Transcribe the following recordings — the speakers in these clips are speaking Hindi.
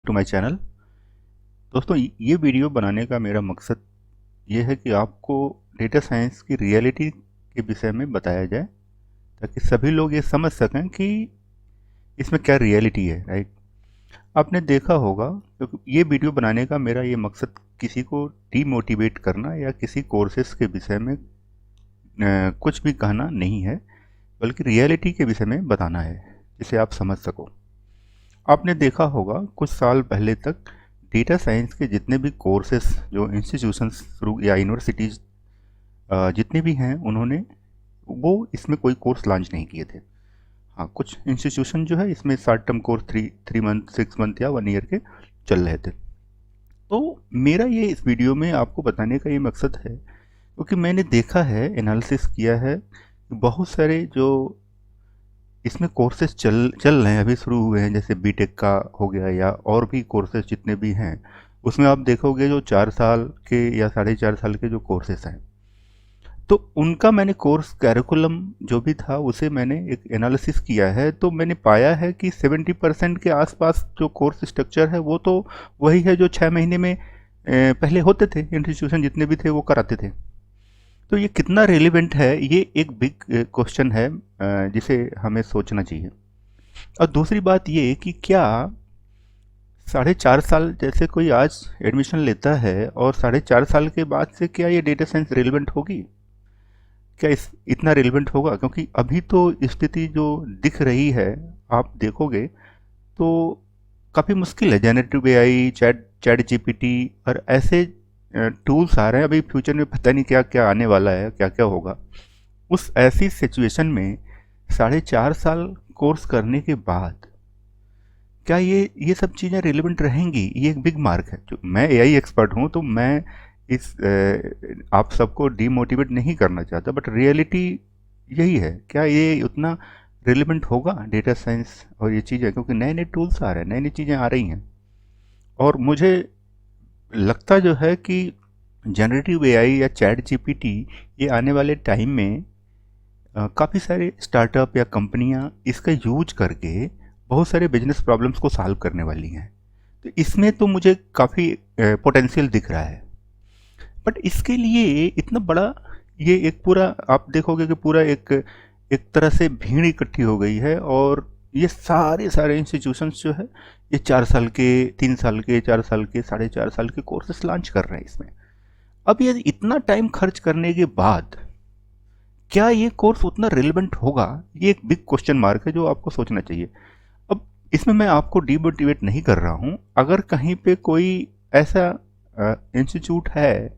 To my channel. दोस्तों, ये वीडियो बनाने का मेरा मकसद ये है कि आपको डेटा साइंस की रियलिटी के विषय में बताया जाए ताकि सभी लोग ये समझ सकें कि इसमें क्या रियलिटी है। राइट। आपने देखा होगा, क्योंकि ये वीडियो बनाने का मेरा ये मकसद किसी को डीमोटिवेट करना या किसी कोर्सेज के विषय में कुछ भी कहना नहीं है, बल्कि रियलिटी के विषय में बताना है जिसे आप समझ सको। आपने देखा होगा कुछ साल पहले तक डेटा साइंस के जितने भी कोर्सेस जो इंस्टीट्यूशंस थ्रू या यूनिवर्सिटीज़ जितने भी हैं, उन्होंने वो इसमें कोई कोर्स लॉन्च नहीं किए थे। हाँ, कुछ इंस्टीट्यूशन जो है इसमें short term course three month 6 month या 1 ईयर के चल रहे थे। तो मेरा ये इस वीडियो में आपको बताने का ये मकसद है, क्योंकि मैंने देखा है, एनालिसिस किया है कि बहुत सारे जो इसमें कोर्सेज चल रहे हैं, अभी शुरू हुए हैं, जैसे बीटेक का हो गया या और भी कोर्सेज जितने भी हैं, उसमें आप देखोगे जो 4 साल के या 4.5 साल के जो कोर्सेज हैं, तो उनका मैंने कोर्स कैरिकुलम जो भी था उसे मैंने एक एनालिसिस किया है। तो मैंने पाया है कि 70% के आसपास जो कोर्स स्ट्रक्चर है वो तो वही है जो 6 महीने में पहले होते थे, इंस्टीट्यूशन जितने भी थे वो कराते थे। तो ये कितना रेलिवेंट है, ये एक बिग क्वेश्चन है जिसे हमें सोचना चाहिए। और दूसरी बात ये कि क्या 4.5 साल जैसे कोई आज एडमिशन लेता है और 4.5 साल के बाद से क्या ये डेटा साइंस रेलिवेंट होगी? क्या इतना रेलिवेंट होगा? क्योंकि अभी तो स्थिति जो दिख रही है, आप देखोगे तो काफ़ी मुश्किल है। Generative AI, chat chat GPT और ऐसे टूल्स आ रहे हैं। अभी फ्यूचर में पता नहीं क्या क्या आने वाला है, क्या क्या होगा। उस ऐसी सिचुएशन में 4.5 साल कोर्स करने के बाद क्या ये सब चीज़ें रिलेवेंट रहेंगी? ये एक बिग मार्क है। जो मैं एआई एक्सपर्ट हूँ, तो मैं इस आप सबको डीमोटिवेट नहीं करना चाहता, बट रियलिटी यही है। क्या ये उतना रिलेवेंट होगा डेटा साइंस और ये चीज़ें? क्योंकि नए नए टूल्स आ रहे हैं, नई नई चीज़ें आ रही हैं, और मुझे लगता जो है कि जनरेटिव एआई या चैट जीपीटी ये आने वाले टाइम में काफ़ी सारे स्टार्टअप या कंपनियां इसका यूज करके बहुत सारे बिजनेस प्रॉब्लम्स को सॉल्व करने वाली हैं। तो इसमें तो मुझे काफ़ी पोटेंशियल दिख रहा है। बट इसके लिए इतना बड़ा, ये एक पूरा, आप देखोगे कि पूरा एक एक तरह से भीड़ इकट्ठी हो गई है, और ये सारे सारे इंस्टीट्यूशंस जो है ये 4 साल के, 3 साल के, 4 साल के, 4.5 साल के कोर्सेस लॉन्च कर रहे हैं इसमें। अब ये इतना टाइम खर्च करने के बाद क्या ये कोर्स उतना रिलेवेंट होगा? ये एक बिग क्वेश्चन मार्क है जो आपको सोचना चाहिए। अब इसमें मैं आपको डिमोटिवेट नहीं कर रहा हूँ। अगर कहीं पे कोई ऐसा इंस्टीट्यूट है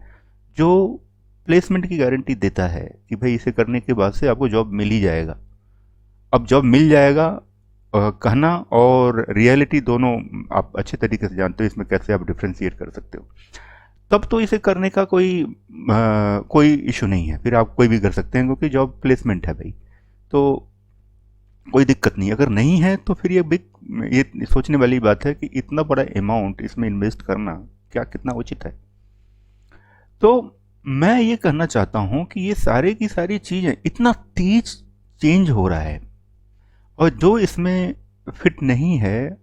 जो प्लेसमेंट की गारंटी देता है कि भाई इसे करने के बाद से आपको जॉब मिल ही जाएगा, अब जॉब मिल जाएगा, कहना और रियलिटी दोनों आप अच्छे तरीके से जानते हो, इसमें कैसे आप डिफ्रेंशिएट कर सकते हो, तब तो इसे करने का कोई इशू नहीं है। फिर आप कोई भी कर सकते हैं, क्योंकि जॉब प्लेसमेंट है भाई, तो कोई दिक्कत नहीं। अगर नहीं है तो फिर ये सोचने वाली बात है कि इतना बड़ा अमाउंट इसमें इन्वेस्ट करना क्या कितना उचित है। तो मैं ये कहना चाहता हूँ कि ये सारे की सारी चीज़ें इतना तेज चेंज हो रहा है, और जो इसमें फिट नहीं है,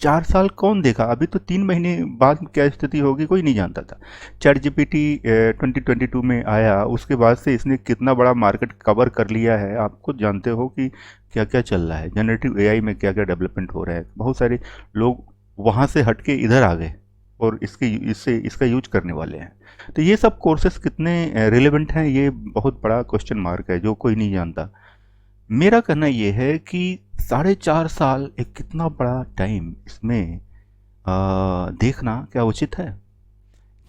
4 साल कौन देखा? अभी तो 3 महीने बाद क्या स्थिति होगी कोई नहीं जानता था। चैट जीपीटी 2022 में आया, उसके बाद से इसने कितना बड़ा मार्केट कवर कर लिया है। आप खुद जानते हो कि क्या क्या चल रहा है, जनरेटिव एआई में क्या क्या डेवलपमेंट हो रहा है। बहुत सारे लोग वहाँ से हट के इधर आ गए और इसका यूज करने वाले हैं। तो ये सब कोर्सेस कितने रिलेवेंट हैं, ये बहुत बड़ा क्वेश्चन मार्क है जो कोई नहीं जानता। मेरा कहना ये है कि 4.5 साल एक कितना बड़ा टाइम, इसमें देखना क्या उचित है?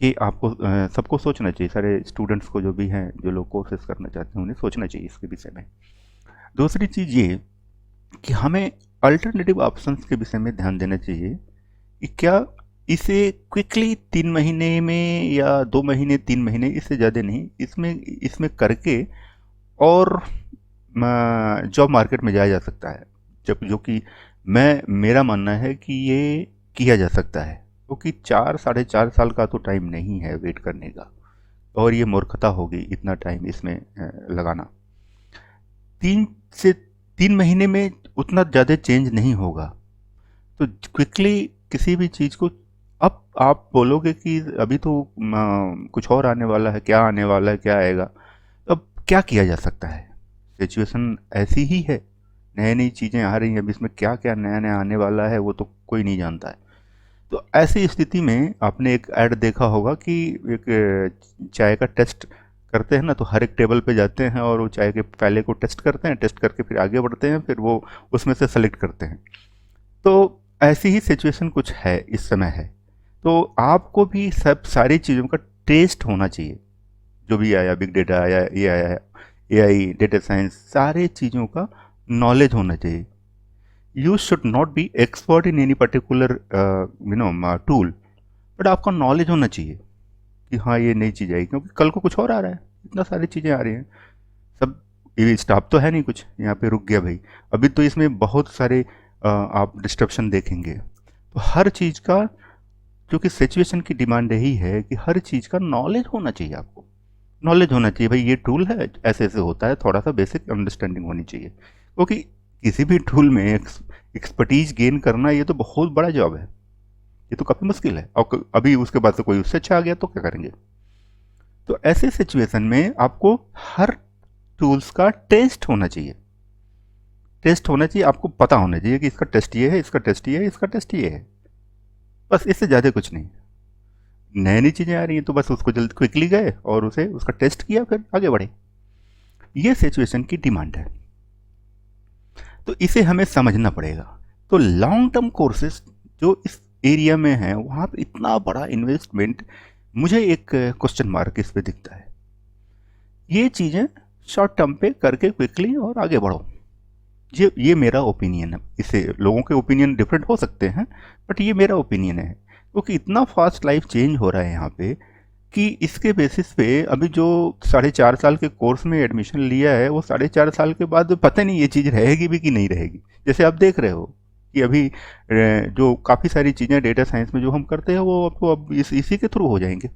ये आपको सबको सोचना चाहिए। सारे स्टूडेंट्स को, जो भी हैं, जो लोग कोर्सेज करना चाहते हैं, उन्हें सोचना चाहिए इसके विषय में। दूसरी चीज़ ये कि हमें अल्टरनेटिव ऑप्शंस के विषय में ध्यान देना चाहिए कि क्या इसे क्विकली 3 महीने में या 2 महीने, 3 महीने, इससे ज़्यादा नहीं, इसमें इसमें करके और जॉब मार्केट में जाया जा सकता है। जब जो कि मेरा मानना है कि ये किया जा सकता है, क्योंकि 4 साढ़े 4 साल का तो टाइम नहीं है वेट करने का, और ये मूर्खता होगी इतना टाइम इसमें लगाना। 3 महीने में उतना ज़्यादा चेंज नहीं होगा, तो क्विकली किसी भी चीज़ को अब आप बोलोगे कि अभी तो कुछ और आने वाला है, क्या आने वाला है, क्या आएगा, तो अब क्या किया जा सकता है? सिचुएशन ऐसी ही है, नई नई चीज़ें आ रही हैं, अभी इसमें क्या क्या नया नया आने वाला है वो तो कोई नहीं जानता है। तो ऐसी स्थिति में आपने एक ऐड देखा होगा कि एक चाय का टेस्ट करते हैं ना, तो हर एक टेबल पे जाते हैं और वो चाय के प्याले को टेस्ट करते हैं, टेस्ट करके फिर आगे बढ़ते हैं, फिर वो उसमें से सेलेक्ट करते हैं। तो ऐसी ही सिचुएशन कुछ है, इस समय है। तो आपको भी सब सारी चीज़ों का टेस्ट होना चाहिए। जो भी आया, बिग डेटा आया, ये आया, एआई, डेटा साइंस, सारे चीज़ों का नॉलेज होना चाहिए। You should not be expert in any particular tool, but आपका नॉलेज होना चाहिए कि हाँ ये नई चीज़ आई, क्योंकि कल को कुछ और आ रहा है, इतना सारी चीज़ें आ रही हैं। सब ये स्टॉप तो है नहीं, कुछ यहाँ पे रुक गया भाई। अभी तो इसमें बहुत सारे आप डिस्ट्रप्शन देखेंगे। तो हर चीज़ का, क्योंकि सिचुएशन की डिमांड यही है कि हर चीज़ का नॉलेज होना चाहिए। आपको नॉलेज होना चाहिए भाई, ये टूल है, ऐसे ऐसे होता है, थोड़ा सा बेसिक अंडरस्टैंडिंग होनी चाहिए। क्योंकि किसी भी टूल में एक्सपर्टीज गेन करना ये तो बहुत बड़ा जॉब है, ये तो काफ़ी मुश्किल है। और अभी उसके बाद से कोई उससे अच्छा आ गया तो क्या करेंगे? तो ऐसे सिचुएशन में आपको हर टूल्स का टेस्ट होना चाहिए। टेस्ट होना चाहिए, आपको पता होना चाहिए कि इसका टेस्ट ये है, इसका टेस्ट ये है, इसका टेस्ट ये है। बस इससे ज़्यादा कुछ नहीं। नई नई चीज़ें आ रही हैं तो बस उसको जल्द क्विकली गए और उसे उसका टेस्ट किया, फिर आगे बढ़े। ये सिचुएशन की डिमांड है, तो इसे हमें समझना पड़ेगा। तो लॉन्ग टर्म कोर्सेज जो इस एरिया में है, वहाँ पे इतना बड़ा इन्वेस्टमेंट, मुझे एक क्वेश्चन मार्क इस पे दिखता है। ये चीज़ें शॉर्ट टर्म पे करके क्विकली और आगे बढ़ो। ये मेरा ओपिनियन है। इससे लोगों के ओपिनियन डिफरेंट हो सकते हैं, बट ये मेरा ओपिनियन है। क्योंकि इतना फास्ट लाइफ चेंज हो रहा है यहाँ पे कि इसके बेसिस पे अभी जो 4.5 साल के कोर्स में एडमिशन लिया है, वो 4.5 साल के बाद पता नहीं ये चीज़ रहेगी भी कि नहीं रहेगी। जैसे आप देख रहे हो कि अभी जो काफ़ी सारी चीज़ें डेटा साइंस में जो हम करते हैं वो आपको अब इसी के थ्रू हो जाएंगे।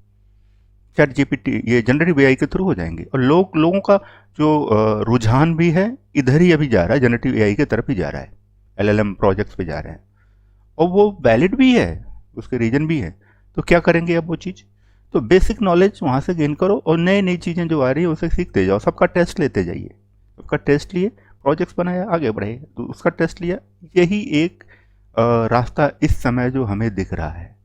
चैट जीपीटी, ये जनरेटिव एआई के थ्रू हो जाएंगे। और लोगों का जो रुझान भी है इधर ही अभी जा रहा है, जनरेटिव एआई की तरफ ही जा रहा है, एलएलएम प्रोजेक्ट्स पे जा रहे हैं। और वो वैलिड भी है, उसके रीजन भी है। तो क्या करेंगे अब वो चीज़? तो बेसिक नॉलेज वहाँ से गेन करो और नई नई चीज़ें जो आ रही है उसे सीखते जाओ। सबका टेस्ट लेते जाइए, सबका टेस्ट लिए, प्रोजेक्ट्स बनाया, आगे बढ़े, तो उसका टेस्ट लिया। यही एक रास्ता इस समय जो हमें दिख रहा है।